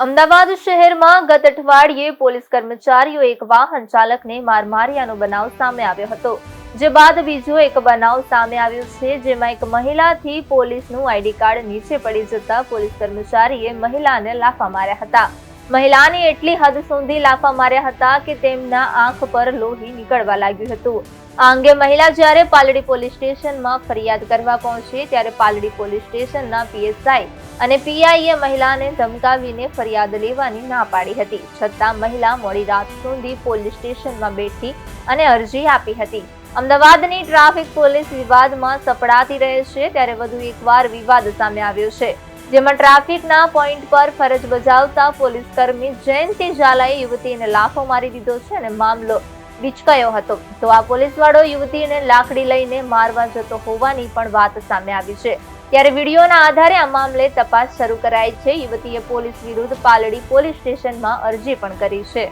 અમદાવાદ શહેરમાં ગત અઠવાડિયે પોલીસ કર્મચારીઓ એક વાહન ચાલકને માર માર્યાનો બનાવ સામે આવ્યો હતો, જે બાદ બીજો એક બનાવ સામે આવ્યો છે, જેમાં એક મહિલાથી પોલીસનું આઈડી કાર્ડ નીચે પડી જતા પોલીસ કર્મચારીએ મહિલાને લાફા માર્યા હતા. મહિલાને એટલી હદ સુધી લાફા માર્યા હતા કે તેમના આંખ પર લોહી નીકળવા લાગ્યું હતું. આ અંગે મહિલા જ્યારે પાલડી પોલીસ સ્ટેશનમાં ફરિયાદ કરવા પહોંચી ત્યારે પાલડી પોલીસ સ્ટેશનના પીએસઆઈ અને પીઆઈએ મહિલાને ધમકાવીને ફરિયાદ લેવાની ના પાડી હતી. છતાં મહિલા મોડી રાત સુધી પોલીસ સ્ટેશનમાં બેઠી અને અરજી આપી હતી. અમદાવાદની ટ્રાફિક પોલીસ વિવાદમાં સપડાતી રહે છે, ત્યારે વધુ એકવાર વિવાદ સામે આવ્યો છે, જેમાં ટ્રાફિકના પોઈન્ટ પર ફરજ બજાવતા પોલીસ કર્મી જયંતિ ઝાલાએ યુવતીને લાફો મારી દીધો છે અને મામલો વિચકાયો હતો. તો આ પોલીસવાળો યુવતીને લાકડી લઈને મારવા જતો હોવાની પણ વાત સામે આવી છે. ત્યારે વિડીયોના આધારે આ મામલે તપાસ શરૂ કરાઈ છે. યુવતીએ પોલીસ વિરુદ્ધ પાલડી પોલીસ સ્ટેશનમાં અરજી પણ કરી છે.